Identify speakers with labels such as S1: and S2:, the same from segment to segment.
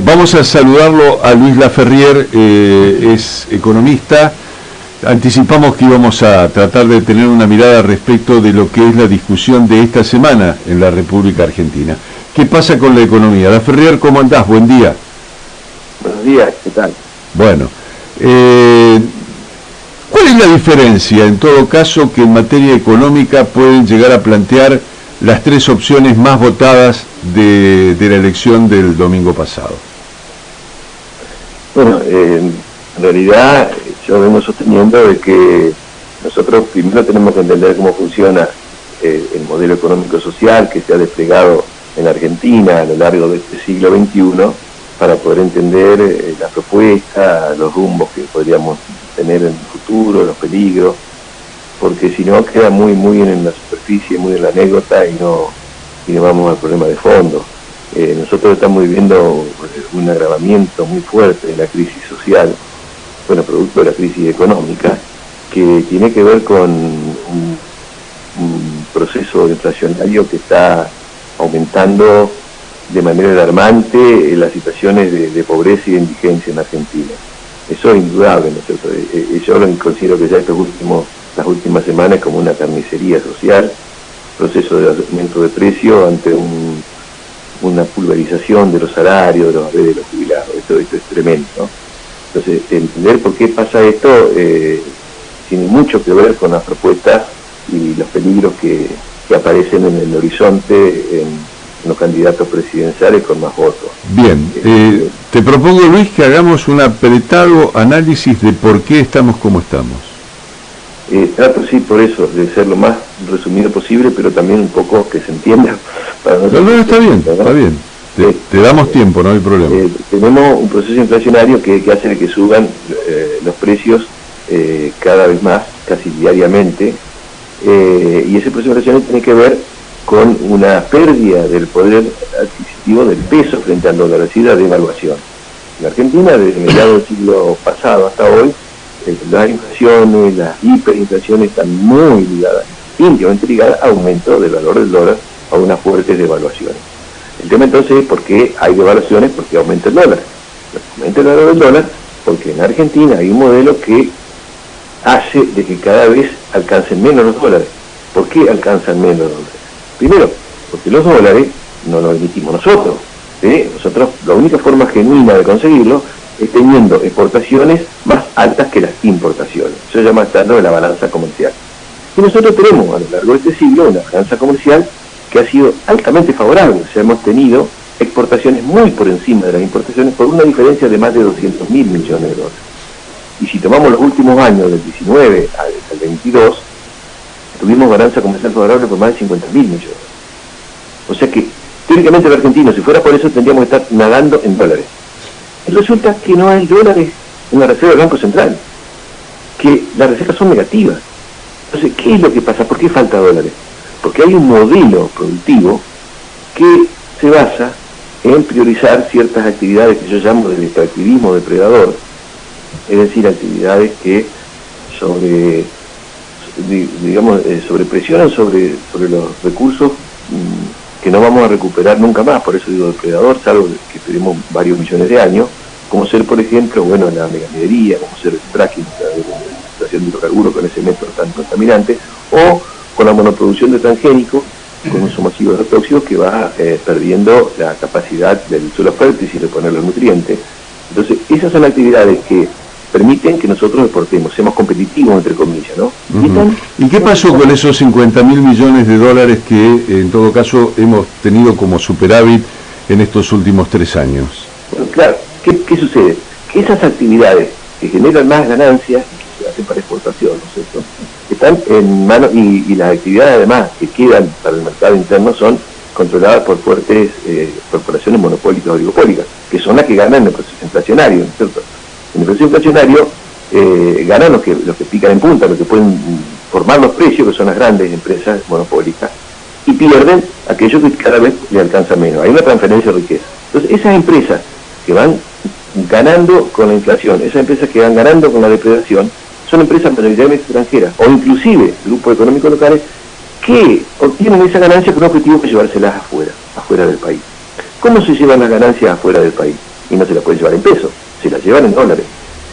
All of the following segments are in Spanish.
S1: Vamos a saludarlo a Luis Laferrier, es economista. Anticipamos que íbamos a tratar de tener una mirada respecto de lo que es la discusión de esta semana en la República Argentina. ¿Qué pasa con la economía? Laferrier, ¿cómo andás? Buen día.
S2: Buenos días, ¿qué tal?
S1: Bueno, ¿cuál es la diferencia, en todo caso, que en materia económica pueden llegar a plantear las tres opciones más votadas de la elección del domingo pasado?
S2: Bueno, en realidad yo vengo sosteniendo de que nosotros primero tenemos que entender cómo funciona el modelo económico-social que se ha desplegado en Argentina a lo largo de este siglo XXI para poder entender la propuesta, los rumbos que podríamos tener en el futuro, los peligros, porque si no queda muy en la superficie, muy en la anécdota y no vamos al problema de fondo. Nosotros estamos viviendo un agravamiento muy fuerte de la crisis social, bueno, producto de la crisis económica, que tiene que ver con un proceso inflacionario que está aumentando de manera alarmante las situaciones de pobreza y de indigencia en Argentina. Eso es indudable, ¿no es cierto? Yo lo considero que ya las últimas semanas como una carnicería social, proceso de aumento de precio ante una pulverización de los salarios, de los haberes de los jubilados. Esto es tremendo, ¿no? Entonces, entender por qué pasa esto tiene mucho que ver con las propuestas y los peligros que aparecen en el horizonte en los candidatos presidenciales con más votos.
S1: Bien, te propongo, Luis, que hagamos un apretado análisis de por qué estamos como estamos.
S2: Trato, sí, por eso, de ser lo más resumido posible, pero también un poco que se entienda.
S1: No, está bien, ¿no? Está bien. Te damos tiempo, no hay problema.
S2: Tenemos un proceso inflacionario que hace que suban los precios cada vez más, casi diariamente, y ese proceso inflacionario tiene que ver con una pérdida del poder adquisitivo del peso frente al dólar, es decir, la devaluación. En Argentina, desde mediados del siglo pasado hasta hoy, las inflaciones, las hiperinflaciones están muy ligadas, íntimamente ligadas a aumento del valor del dólar, a unas fuertes devaluaciones. El tema entonces es por qué hay devaluaciones, por qué aumenta el dólar. Aumenta el valor del dólar porque en Argentina hay un modelo que hace de que cada vez alcancen menos los dólares. ¿Por qué alcanzan menos los dólares? Primero, porque los dólares no los emitimos nosotros. Nosotros, la única forma genuina de conseguirlo es teniendo exportaciones más altas que las importaciones. Eso se llama estar de la balanza comercial. Y nosotros tenemos a lo largo de este siglo una balanza comercial que ha sido altamente favorable. O sea, hemos tenido exportaciones muy por encima de las importaciones por una diferencia de más de 200.000 millones de dólares. Y si tomamos los últimos años, del 19 al 22, tuvimos balanza comercial favorable por más de 50.000 millones. O sea que, teóricamente el argentino, si fuera por eso, tendríamos que estar nadando en dólares. Y resulta que no hay dólares en la reserva del Banco Central, que las reservas son negativas. Entonces, ¿qué es lo que pasa? ¿Por qué falta dólares? Porque hay un modelo productivo que se basa en priorizar ciertas actividades que yo llamo del extractivismo depredador, es decir, actividades que sobrepresionan sobre los recursos que no vamos a recuperar nunca más, por eso digo depredador, salvo que esperemos varios millones de años, como ser, por ejemplo, la megaminería, como ser el fracking, la extracción de hidrocarburos con ese método tan contaminante, o con la monoproducción de transgénicos, con uso masivo de agrotóxicos que va perdiendo la capacidad del suelo fértil y de poner los nutrientes. Entonces, esas son actividades que permiten que nosotros exportemos, seamos competitivos, entre comillas, ¿no?
S1: ¿Y qué pasó con esos 50.000 millones de dólares que, en todo caso, hemos tenido como superávit en estos últimos 3 años?
S2: Bueno, claro, ¿qué sucede? Que esas actividades que generan más ganancias, que se hacen para exportación, ¿no es cierto?, están en manos, y las actividades además que quedan para el mercado interno son controladas por fuertes corporaciones monopólicas o oligopólicas, que son las que ganan en el proceso inflacionario, ¿no es cierto? En el proceso inflacionario ganan los que pican en punta, los que pueden formar los precios, que son las grandes empresas monopólicas, y pierden aquellos que cada vez le alcanza menos. Hay una transferencia de riqueza. Entonces, esas empresas que van ganando con la inflación, esas empresas que van ganando con la depredación, son empresas mayoritariamente extranjeras, o inclusive grupos económicos locales, que obtienen esa ganancia con un objetivo de llevárselas afuera del país. ¿Cómo se llevan las ganancias afuera del país? Y no se las pueden llevar en pesos, se las llevan en dólares.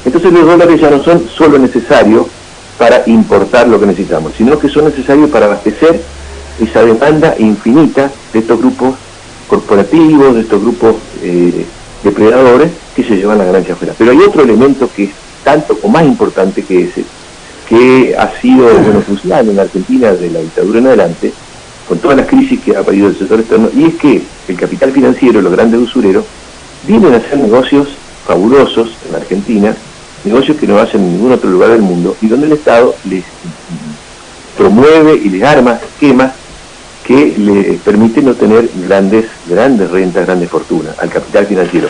S2: Entonces los dólares ya no son solo necesarios para importar lo que necesitamos, sino que son necesarios para abastecer esa demanda infinita de estos grupos corporativos, de estos grupos depredadores que se llevan la ganancia afuera. Pero hay otro elemento que es tanto o más importante que ese, que ha sido crucial en la Argentina de la dictadura en adelante, con todas las crisis que ha habido del sector externo, y es que el capital financiero, los grandes usureros, vienen a hacer negocios fabulosos en la Argentina, negocios que no hacen en ningún otro lugar del mundo, y donde el Estado les promueve y les arma esquemas que le permiten obtener grandes rentas, grandes fortunas al capital financiero,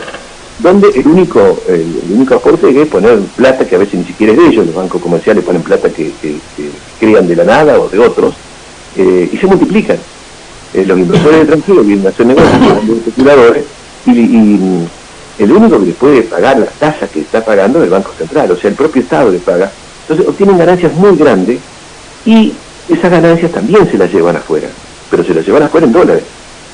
S2: donde el único aporte es poner plata que a veces ni siquiera es de ellos. Los bancos comerciales ponen plata que crean de la nada o de otros, y se multiplican. Los inversores extranjeros vienen a hacer negocios con los especuladores, y el único que les puede pagar las tasas que está pagando es el Banco Central, o sea, el propio Estado les paga. Entonces obtienen ganancias muy grandes, y esas ganancias también se las llevan afuera, pero se las llevan afuera en dólares.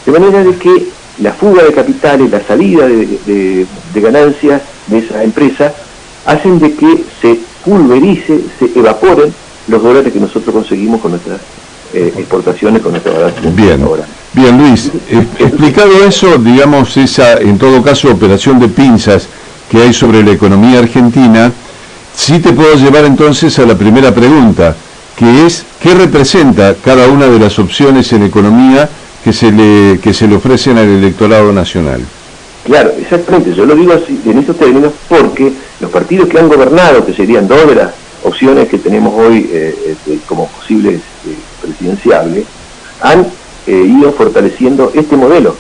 S2: De manera de que la fuga de capitales, la salida de ganancias de esa empresa, hacen de que se pulverice, se evaporen los dólares que nosotros conseguimos con nuestras exportaciones, con nuestra balance.
S1: Bien, Luis, explicado eso, digamos, esa, en todo caso, operación de pinzas que hay sobre la economía argentina, sí te puedo llevar entonces a la primera pregunta, que es, ¿qué representa cada una de las opciones en economía que se le ofrecen al electorado nacional?
S2: Claro, exactamente, yo lo digo así, en estos términos, porque los partidos que han gobernado, que serían dos de las opciones que tenemos hoy como posibles presidenciables, han ido fortaleciendo este modelo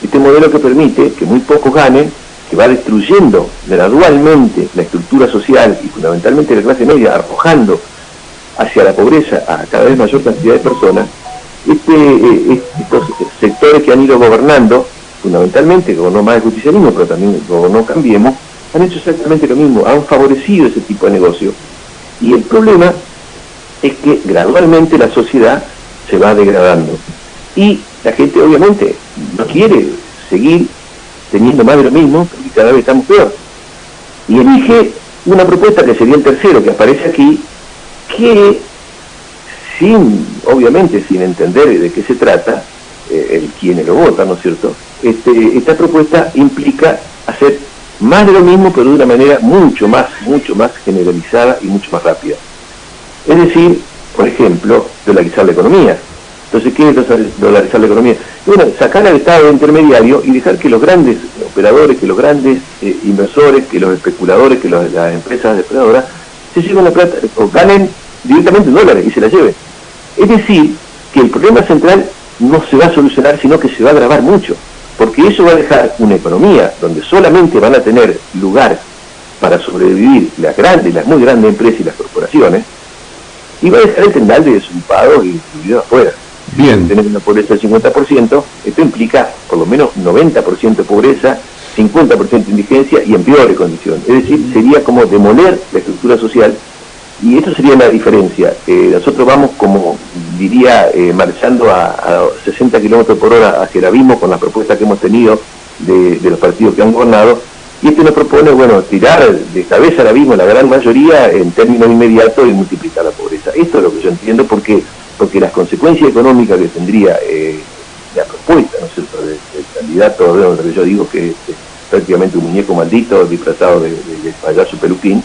S2: que permite que muy pocos ganen, que va destruyendo gradualmente la estructura social y fundamentalmente la clase media, arrojando hacia la pobreza a cada vez mayor cantidad de personas. Estos sectores que han ido gobernando, fundamentalmente gobernó más el justicialismo, pero también gobernó Cambiemos, han hecho exactamente lo mismo, han favorecido ese tipo de negocio, y el problema es que gradualmente la sociedad se va degradando, y la gente obviamente no quiere seguir teniendo más de lo mismo, porque cada vez estamos peor, y elige una propuesta que sería el tercero, que aparece aquí, que obviamente sin entender de qué se trata, quienes lo votan, ¿no es cierto? Esta propuesta implica hacer más de lo mismo, pero de una manera mucho más generalizada y mucho más rápida. Es decir, por ejemplo, dolarizar la economía. Entonces, ¿qué es dolarizar la economía? Bueno, sacar al Estado de intermediario y dejar que los grandes operadores, que los grandes inversores, que los especuladores, que las empresas depredadoras se lleven la plata, o ganen directamente en dólares y se la lleven. Es decir, que el problema central no se va a solucionar, sino que se va a agravar mucho, porque eso va a dejar una economía donde solamente van a tener lugar para sobrevivir las muy grandes empresas y las corporaciones, y va a dejar el tendal de desocupado y distribuido afuera.
S1: Bien.
S2: Tener una pobreza del 50%, esto implica por lo menos 90% de pobreza, 50% de indigencia y en peores condiciones. Es decir, sería como demoler la estructura social. Y esto sería la diferencia. Nosotros vamos, como diría, marchando a 60 kilómetros por hora hacia el abismo con las propuestas que hemos tenido de los partidos que han gobernado, y este nos propone, bueno, tirar de cabeza al abismo la gran mayoría en términos inmediatos y multiplicar la pobreza. Esto es lo que yo entiendo, porque las consecuencias económicas que tendría la propuesta, ¿no es cierto?, del candidato, lo que yo digo que es prácticamente un muñeco maldito disfrazado de payaso peluquín,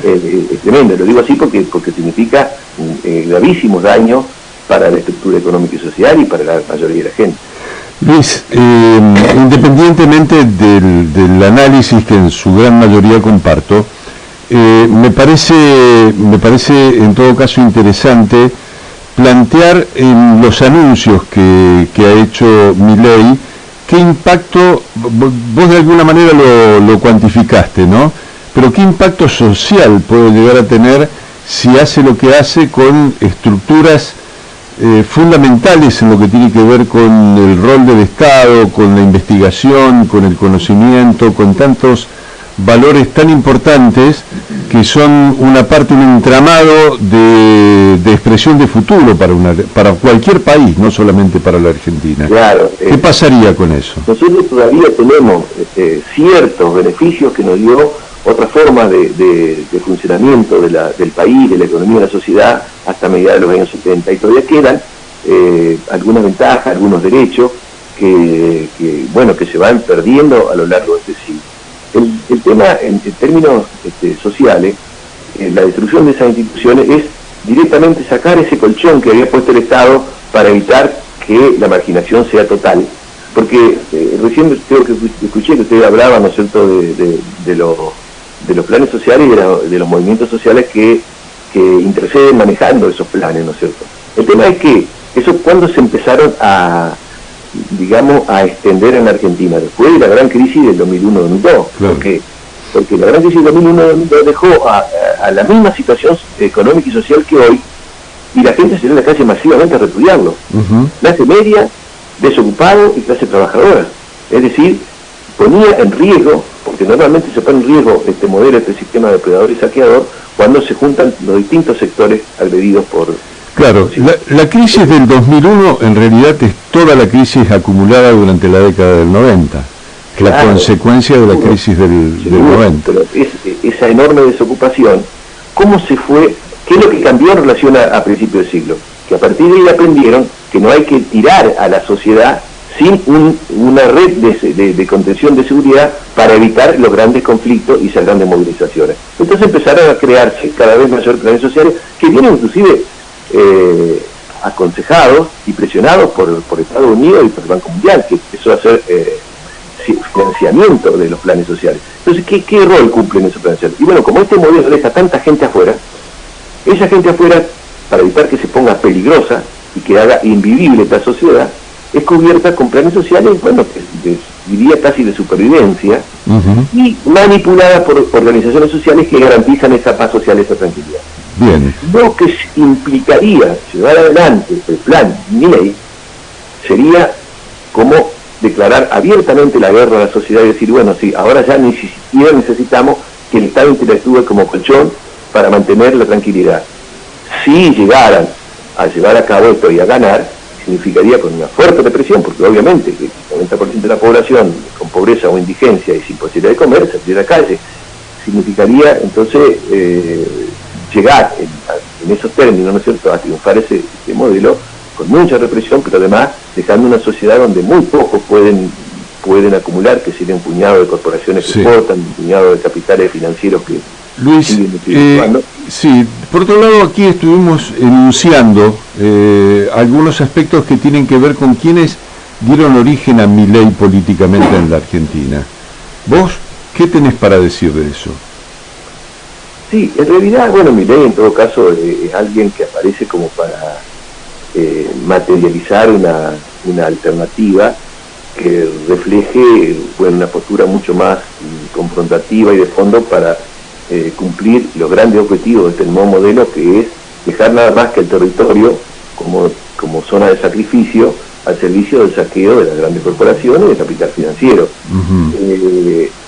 S2: es tremendo. Lo digo así porque significa gravísimos daños para la estructura económica y social y para la mayoría de la gente.
S1: Luis, independientemente del análisis que en su gran mayoría comparto, me parece en todo caso interesante plantear en los anuncios que ha hecho Milei qué impacto, vos de alguna manera lo cuantificaste, ¿no? Pero qué impacto social puede llegar a tener si hace lo que hace con estructuras fundamentales en lo que tiene que ver con el rol del Estado, con la investigación, con el conocimiento, con tantos valores tan importantes que son una parte, un entramado de expresión de futuro para cualquier país, no solamente para la Argentina.
S2: Claro.
S1: ¿Qué pasaría con eso?
S2: Nosotros todavía tenemos ciertos beneficios que nos dio otra forma de funcionamiento del país, de la economía de la sociedad, hasta mediados de los años 70, y todavía quedan algunas ventajas, algunos derechos que se van perdiendo a lo largo de este siglo. El tema, en términos sociales, la destrucción de esas instituciones es directamente sacar ese colchón que había puesto el Estado para evitar que la marginación sea total. Porque recién creo que escuché que usted hablaba, ¿no es cierto?, de los planes sociales y de los movimientos sociales que interceden manejando esos planes, ¿no es cierto? El tema es que eso cuando se empezaron a extender en la Argentina, después de la gran crisis del 2001-2002,
S1: claro.
S2: Porque la gran crisis del 2001-2002 dejó a la misma situación económica y social que hoy, y la gente salió a la calle masivamente a repudiarlo. Clase media, desocupado y clase trabajadora. Es decir, ponía en riesgo, porque normalmente se pone en riesgo este modelo, este sistema depredador y saqueador, cuando se juntan los distintos sectores agredidos por...
S1: Claro, la crisis del 2001 en realidad es toda la crisis acumulada durante la década del 90, la consecuencia de la crisis del 90.
S2: Pero esa enorme desocupación, ¿cómo se fue? ¿Qué es lo que cambió en relación a principios del siglo? Que a partir de ahí aprendieron que no hay que tirar a la sociedad sin una red de contención de seguridad para evitar los grandes conflictos y esas grandes movilizaciones. Entonces empezaron a crearse cada vez mayores planes sociales que vienen inclusive aconsejados y presionados por Estados Unidos y por el Banco Mundial, que empezó a hacer financiamiento de los planes sociales. Entonces, ¿qué rol cumplen esos planes sociales? Y bueno, como este modelo deja tanta gente afuera, esa gente afuera, para evitar que se ponga peligrosa y que haga invivible esta sociedad, es cubierta con planes sociales, bueno, diría casi de supervivencia, y manipulada por organizaciones sociales que garantizan esa paz social, esa tranquilidad.
S1: Bien.
S2: Lo que implicaría llevar adelante el plan Milei sería como declarar abiertamente la guerra a la sociedad y decir, bueno, sí, ahora ya ni siquiera necesitamos que el Estado interactúe como colchón para mantener la tranquilidad. Si llegaran a llevar a cabo esto y a ganar, significaría con una fuerte represión, porque obviamente que el 90% de la población con pobreza o indigencia y sin posibilidad de comer saldría a la calle, significaría entonces llegar en esos términos, ¿no es cierto?, a triunfar ese modelo con mucha represión, pero además dejando una sociedad donde muy pocos pueden acumular, que sería un puñado de corporaciones que exportan, un puñado de capitales financieros que
S1: Luis, sí, por otro lado aquí estuvimos enunciando algunos aspectos que tienen que ver con quienes dieron origen a Milei políticamente en la Argentina. ¿Vos qué tenés para decir de eso?
S2: Sí, en realidad, bueno, Milei en todo caso es alguien que aparece como para materializar una alternativa que refleje una postura mucho más confrontativa y de fondo para cumplir los grandes objetivos de este nuevo modelo, que es dejar nada más que el territorio como zona de sacrificio al servicio del saqueo de las grandes corporaciones y del capital financiero.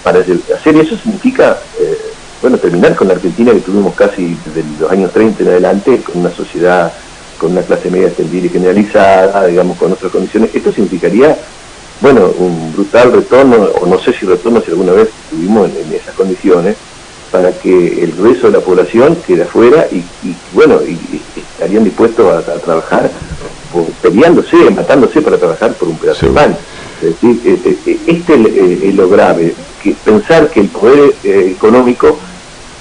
S2: Para hacer eso significa terminar con la Argentina que tuvimos casi desde los años 30 en adelante, con una sociedad con una clase media extendida y generalizada, digamos, con otras condiciones. Esto significaría un brutal retorno, o no sé si retorno, si alguna vez estuvimos en esas condiciones, para que el grueso de la población quede afuera y estarían dispuestos a trabajar peleándose, matándose para trabajar por un pedazo de pan. Es decir, es lo grave, que pensar que el poder económico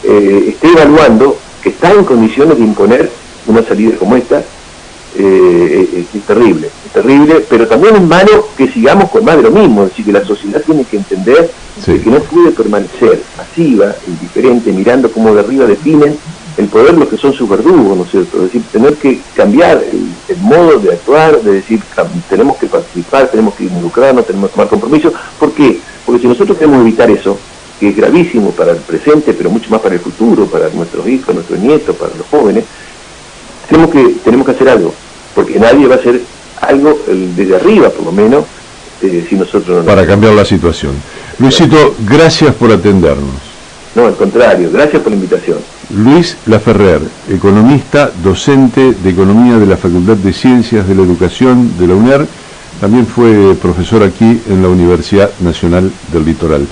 S2: esté evaluando que está en condiciones de imponer una salida como esta. Es terrible, pero también es malo que sigamos con más de lo mismo, es decir, que la sociedad tiene que entender que no puede permanecer pasiva, indiferente, mirando cómo de arriba definen el poder los que son sus verdugos, ¿no es cierto? Es decir, tener que cambiar el modo de actuar, de decir, tenemos que participar, tenemos que involucrarnos, tenemos que tomar compromisos. ¿Por qué? Porque si nosotros queremos evitar eso, que es gravísimo para el presente, pero mucho más para el futuro, para nuestros hijos, nuestros nietos, para los jóvenes, tenemos que hacer algo, porque nadie va a hacer algo desde arriba, por lo menos, si nosotros no...
S1: Para cambiar la situación. Luisito, gracias por atendernos.
S2: No, al contrario, gracias por la invitación.
S1: Luis Laferrer, economista, docente de Economía de la Facultad de Ciencias de la Educación de la UNER, también fue profesor aquí en la Universidad Nacional del Litoral.